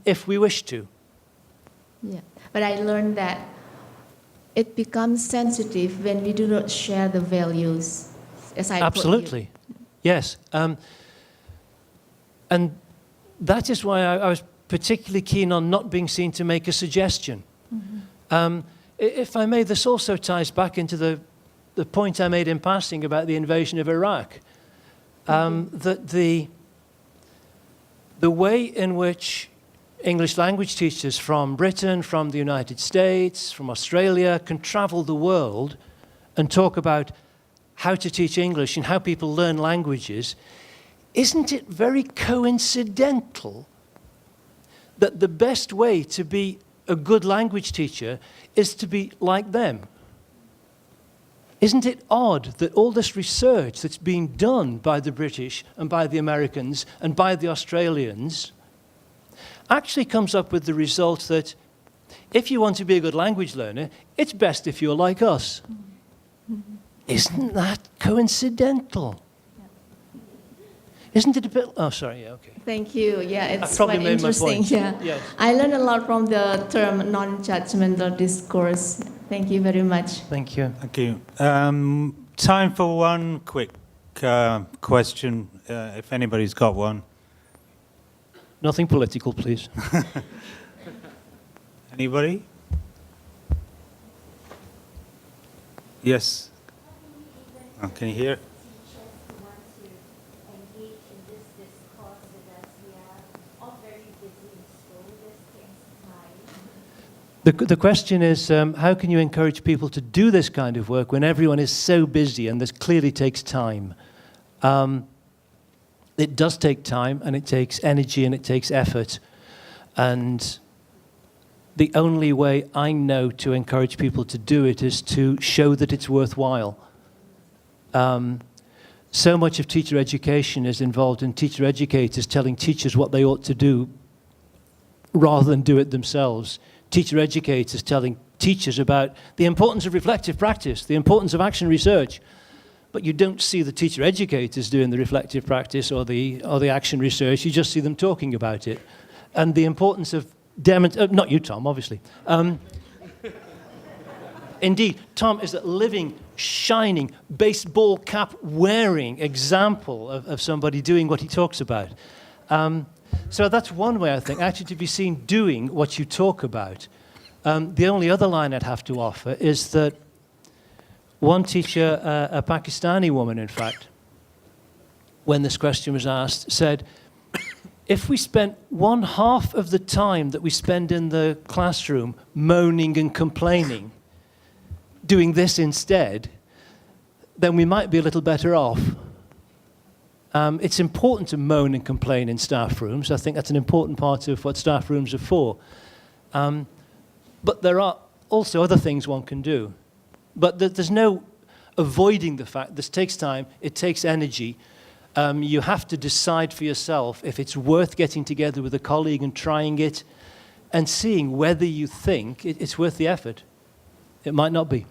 if we wish to. Yeah, but I learned that it becomes sensitive when we do not share the values, as I Absolutely, yes. And that is why I was particularly keen on not being seen to make a suggestion. Mm-hmm. If I may, this also ties back into the point I made in passing about the invasion of Iraq. That the way in which English language teachers from Britain, from the United States, from Australia can travel the world and talk about how to teach English and how people learn languages, isn't it very coincidental that the best way to be a good language teacher is to be like them? Isn't it odd that all this research that's being done by the British and by the Americans and by the Australians actually comes up with the result that if you want to be a good language learner, it's best if you're like us. Isn't that coincidental? Isn't it a bit... Oh, sorry, yeah, okay. Thank you. Yeah, it's probably quite made my interesting. point. Yeah. Yes. I learned a lot from the term non-judgmental discourse. Thank you very much. Thank you. Thank you. Time for one quick question, if anybody's got one. Nothing political, please. Anybody? Yes. Oh, can you hear? The question is, how can you encourage people to do this kind of work when everyone is so busy and this clearly takes time? It does take time, and it takes energy, and it takes effort. And the only way I know to encourage people to do it is to show that it's worthwhile. So much of teacher education is involved in teacher educators telling teachers what they ought to do rather than do it themselves. Teacher educators telling teachers about the importance of reflective practice, the importance of action research. But you don't see the teacher educators doing the reflective practice or the action research. You just see them talking about it. And the importance of not you, Tom, obviously. Indeed, Tom is a living, shining, baseball cap wearing example of somebody doing what he talks about. So that's one way, I think, actually to be seen doing what you talk about. The only other line I'd have to offer is that one teacher, a Pakistani woman, in fact, when this question was asked, said, if we spent 1/2 of the time that we spend in the classroom moaning and complaining, doing this instead, then we might be a little better off. It's important to moan and complain in staff rooms. I think that's an important part of what staff rooms are for. But there are also other things one can do. But there's no avoiding the fact this takes time, it takes energy. You have to decide for yourself if it's worth getting together with a colleague and trying it and seeing whether you think it's worth the effort. It might not be.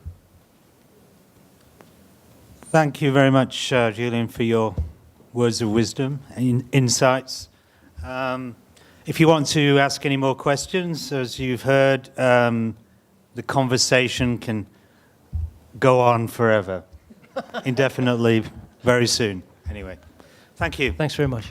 Thank you very much, Julian, for your words of wisdom and insights. If you want to ask any more questions, as you've heard, the conversation can go on forever, indefinitely, very soon. Anyway, thank you. Thanks very much.